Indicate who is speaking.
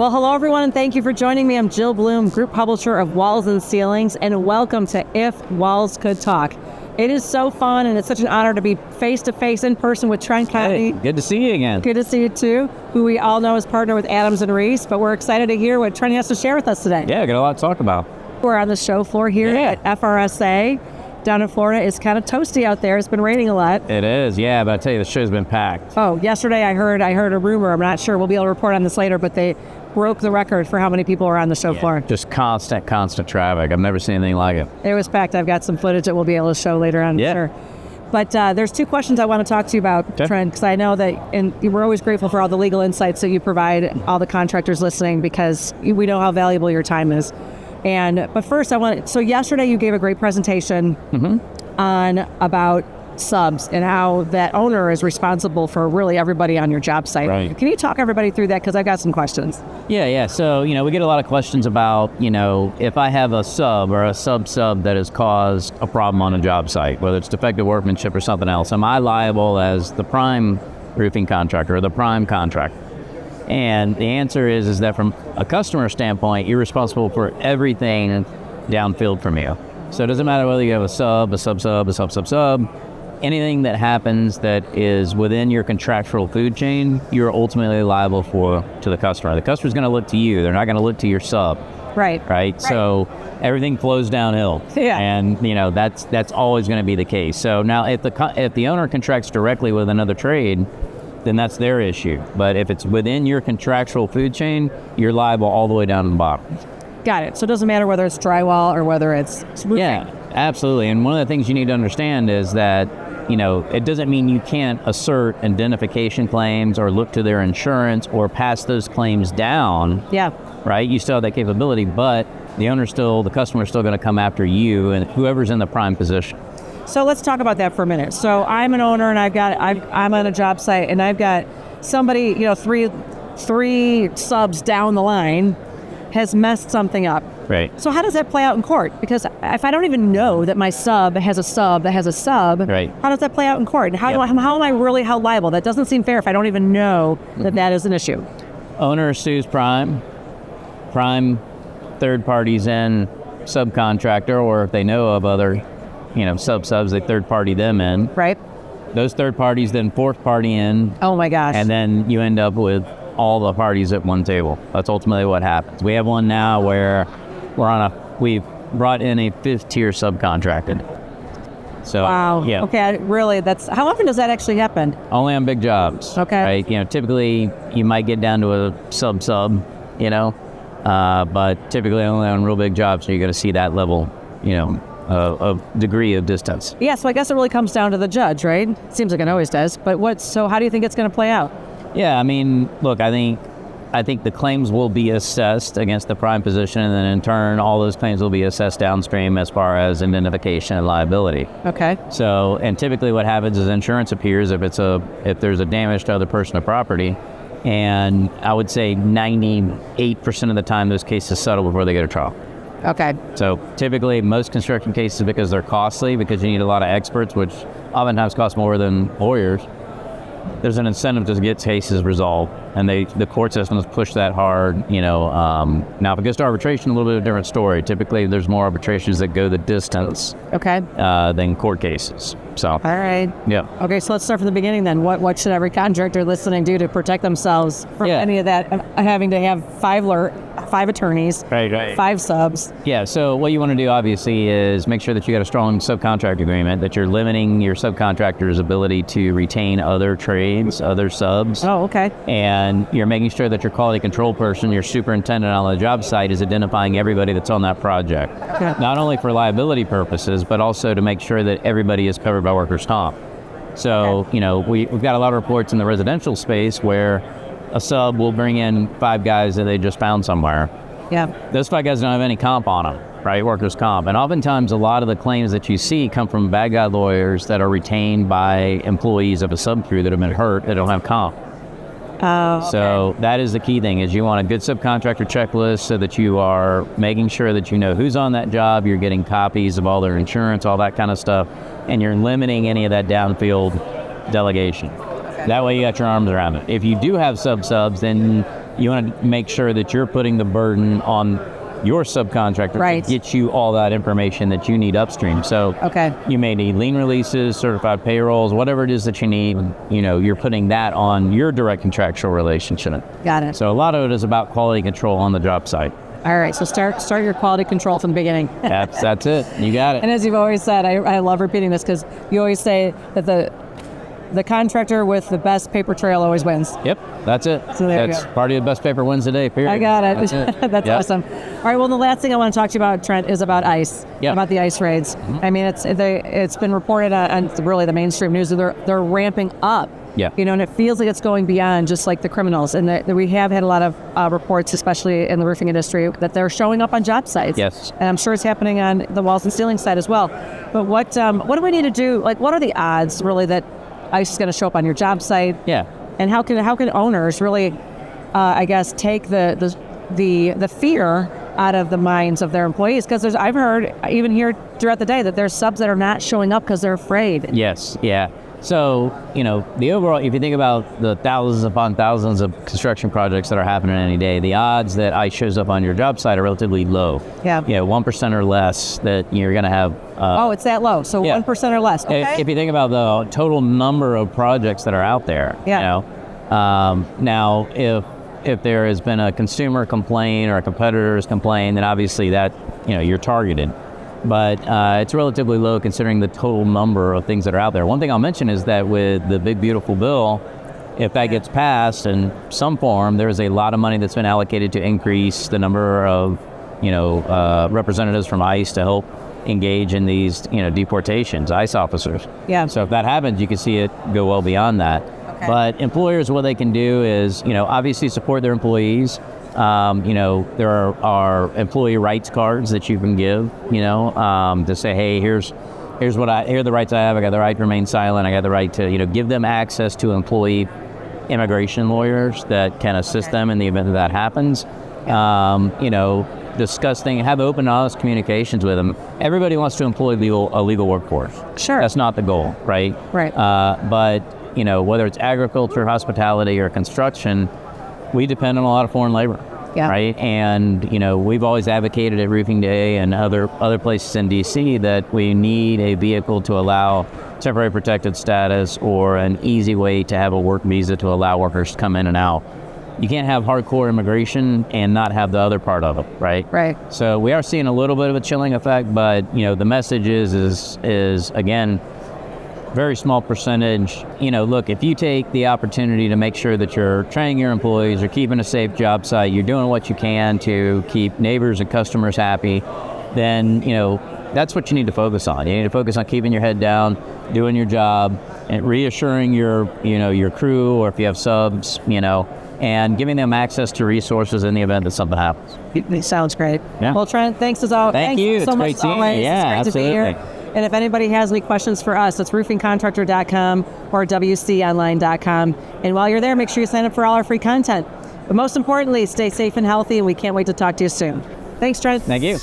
Speaker 1: Well, hello everyone, and thank you for joining me. I'm Jill Bloom, Group Publisher of Walls and Ceilings, and welcome to If Walls Could Talk. It is so fun, and it's such an honor to be face-to-face in person with Trent Cotney.
Speaker 2: Hey, good to see you again.
Speaker 1: Good to see you too, who we all know is partner with Adams and Reese, but we're excited to hear what Trent has to share with us today.
Speaker 2: Yeah, got a lot to talk about.
Speaker 1: We're on the show floor here at FRSA. Down in Florida, it's kind of toasty out there. It's been raining a lot.
Speaker 2: It is, yeah, but I tell you, the show's been packed.
Speaker 1: Oh, yesterday I heard a rumor. I'm not sure. We'll be able to report on this later, but they broke the record for how many people were on the show floor.
Speaker 2: Just constant traffic. I've never seen anything like it.
Speaker 1: It was packed. I've got some footage that we'll be able to show later on.
Speaker 2: Yeah.
Speaker 1: Sure. But there's two questions I want to talk to you about,
Speaker 2: Okay.
Speaker 1: Trent, because I know that, and we're always grateful for all the legal insights that you provide, all the contractors listening, because we know how valuable your time is. But first, so yesterday you gave a great presentation on about subs and how that owner is responsible for really everybody on your job site.
Speaker 2: Right.
Speaker 1: Can you talk everybody through that? Because I've got some questions.
Speaker 2: Yeah. So, we get a lot of questions about, if I have a sub or a sub that has caused a problem on a job site, whether it's defective workmanship or something else, am I liable as the prime roofing contractor or the prime contractor? And the answer is that from a customer standpoint, you're responsible for everything downfield from you. So it doesn't matter whether you have a sub, anything that happens that is within your contractual food chain, you're ultimately liable to the customer. The customer's going to look to you. They're not going to look to your sub. Right. So everything flows downhill.
Speaker 1: Yeah.
Speaker 2: And that's always going to be the case. So now if the owner contracts directly with another trade, then that's their issue. But if it's within your contractual food chain, you're liable all the way down to the bottom.
Speaker 1: Got it. So it doesn't matter whether it's drywall or whether it's roofing.
Speaker 2: Yeah, absolutely. And one of the things you need to understand is that, it doesn't mean you can't assert indemnification claims or look to their insurance or pass those claims down.
Speaker 1: Yeah.
Speaker 2: Right? You still have that capability, but the customer's still going to come after you and whoever's in the prime position.
Speaker 1: So let's talk about that for a minute. So I'm an owner and I'm on a job site and I've got somebody, three subs down the line has messed something up.
Speaker 2: Right.
Speaker 1: So how does that play out in court? Because if I don't even know that my sub has a sub that has a sub,
Speaker 2: right,
Speaker 1: how does that play out in court? And how am I really held liable? That doesn't seem fair if I don't even know that is an issue.
Speaker 2: Owner sues prime third parties in subcontractor, or if they know of other subs, they third party them in.
Speaker 1: Right.
Speaker 2: Those third parties then fourth party in.
Speaker 1: Oh my gosh.
Speaker 2: And then you end up with all the parties at one table. That's ultimately what happens. We have one now where we've brought in a fifth tier subcontractor. So,
Speaker 1: wow.
Speaker 2: Yeah.
Speaker 1: Okay. Really, how often does that actually happen?
Speaker 2: Only on big jobs.
Speaker 1: Okay.
Speaker 2: Right. Typically you might get down to a sub, but typically only on real big jobs, so you're going to see that level, of degree of distance.
Speaker 1: Yeah, so I guess it really comes down to the judge, right? Seems like it always does. But so how do you think it's going to play out?
Speaker 2: Yeah, look, I think the claims will be assessed against the prime position, and then in turn, all those claims will be assessed downstream as far as indemnification and liability.
Speaker 1: Okay.
Speaker 2: So, and typically what happens is insurance appears if there's a damage to other person or property, and I would say 98% of the time those cases settle before they go to trial.
Speaker 1: Okay.
Speaker 2: So typically most construction cases, because they're costly, because you need a lot of experts, which oftentimes cost more than lawyers, there's an incentive to get cases resolved, and the court systems push that hard. Now if it goes to arbitration, a little bit of a different story. Typically there's more arbitrations that go the distance than court cases. So
Speaker 1: all right.
Speaker 2: Yeah.
Speaker 1: Okay, so let's start from the beginning then. What should every contractor listening do to protect themselves from any of that, having to have five attorneys,
Speaker 2: right,
Speaker 1: 5 subs?
Speaker 2: Yeah, so what you want to do obviously is make sure that you got a strong subcontract agreement, that you're limiting your subcontractor's ability to retain other trades, other subs.
Speaker 1: Oh, okay.
Speaker 2: And you're making sure that your quality control person, your superintendent on the job site, is identifying everybody that's on that project.
Speaker 1: Okay.
Speaker 2: Not only for liability purposes, but also to make sure that everybody is covered by workers' comp. So, we've got a lot of reports in the residential space where a sub will bring in 5 guys that they just found somewhere.
Speaker 1: Yeah.
Speaker 2: Those 5 guys don't have any comp on them, right? Workers' comp. And oftentimes a lot of the claims that you see come from bad guy lawyers that are retained by employees of a sub crew that have been hurt that don't have comp.
Speaker 1: Oh, okay.
Speaker 2: So that is the key thing, is you want a good subcontractor checklist so that you are making sure that you know who's on that job, you're getting copies of all their insurance, all that kind of stuff, and you're limiting any of that downfield delegation. Okay. That way you got your arms around it. If you do have subs, then you want to make sure that you're putting the burden on your subcontractor
Speaker 1: Right.
Speaker 2: to get you all that information that you need upstream. So
Speaker 1: Okay.
Speaker 2: you may need lien releases, certified payrolls, whatever it is that you need, you're putting that on your direct contractual relationship.
Speaker 1: Got it.
Speaker 2: So a lot of it is about quality control on the job site.
Speaker 1: All right, so start your quality control from the beginning.
Speaker 2: That's it. You got it.
Speaker 1: And as you've always said, I love repeating this because you always say that the contractor with the best paper trail always wins.
Speaker 2: Yep, that's it.
Speaker 1: So there you
Speaker 2: That's
Speaker 1: go.
Speaker 2: party of best paper wins the day, period.
Speaker 1: I got it.
Speaker 2: That's it.
Speaker 1: That's
Speaker 2: Yep.
Speaker 1: awesome. All right, well, the last thing I want to talk to you about, Trent, is about ICE,
Speaker 2: Yep.
Speaker 1: about the ICE raids. I mean, it's been reported on really the mainstream news that they're ramping up.
Speaker 2: Yeah.
Speaker 1: And it feels like it's going beyond just like the criminals. And that we have had a lot of reports, especially in the roofing industry, that they're showing up on job sites.
Speaker 2: Yes.
Speaker 1: And I'm sure it's happening on the walls and ceiling side as well. But what do we need to do? Like, what are the odds really that ICE is going to show up on your job site?
Speaker 2: Yeah.
Speaker 1: And how can owners really, I guess, take the fear out of the minds of their employees? Because I've heard, even here throughout the day, that there's subs that are not showing up because they're afraid.
Speaker 2: Yes, yeah. So, the overall, if you think about the thousands upon thousands of construction projects that are happening any day, the odds that ICE shows up on your job site are relatively low.
Speaker 1: Yeah.
Speaker 2: 1% or less that you're going to have.
Speaker 1: Oh, it's that low. So
Speaker 2: yeah.
Speaker 1: 1% or less. Okay.
Speaker 2: If you think about the total number of projects that are out there,
Speaker 1: Yeah.
Speaker 2: Now if there has been a consumer complaint or a competitor's complaint, then obviously that, you're targeted. But it's relatively low considering the total number of things that are out there. One thing I'll mention is that with the big beautiful bill, if that gets passed in some form, there is a lot of money that's been allocated to increase the number of representatives from ICE to help engage in these deportations, ICE officers.
Speaker 1: Yeah.
Speaker 2: So if that happens, you can see it go well beyond that.
Speaker 1: Okay.
Speaker 2: But employers, what they can do is obviously support their employees. There are employee rights cards that you can give, to say, hey, here are the rights I have. I got the right to remain silent. I got the right to, give them access to employee immigration lawyers that can assist them in the event that happens. Have open, honest communications with them. Everybody wants to employ a legal workforce.
Speaker 1: Sure.
Speaker 2: That's not the goal, right?
Speaker 1: Right.
Speaker 2: But whether it's agriculture, hospitality, or construction, we depend on a lot of foreign labor,
Speaker 1: Yeah.
Speaker 2: right? And, we've always advocated at Roofing Day and other places in D.C. that we need a vehicle to allow temporary protected status or an easy way to have a work visa to allow workers to come in and out. You can't have hardcore immigration and not have the other part of it, right?
Speaker 1: Right.
Speaker 2: So we are seeing a little bit of a chilling effect, but, the message is again, very small percentage. Look, if you take the opportunity to make sure that you're training your employees, you're keeping a safe job site, you're doing what you can to keep neighbors and customers happy, then, that's what you need to focus on. You need to focus on keeping your head down, doing your job, and reassuring your crew, or if you have subs, and giving them access to resources in the event that something happens.
Speaker 1: It sounds great.
Speaker 2: Yeah.
Speaker 1: Well, Trent, thanks as always.
Speaker 2: Thank you.
Speaker 1: So
Speaker 2: It's
Speaker 1: much
Speaker 2: great
Speaker 1: as
Speaker 2: seeing you.
Speaker 1: always.
Speaker 2: Yeah,
Speaker 1: it's great to be
Speaker 2: absolutely.
Speaker 1: here. And if anybody has any questions for us, it's roofingcontractor.com or wconline.com. And while you're there, make sure you sign up for all our free content. But most importantly, stay safe and healthy, and we can't wait to talk to you soon. Thanks, Trent.
Speaker 2: Thank you.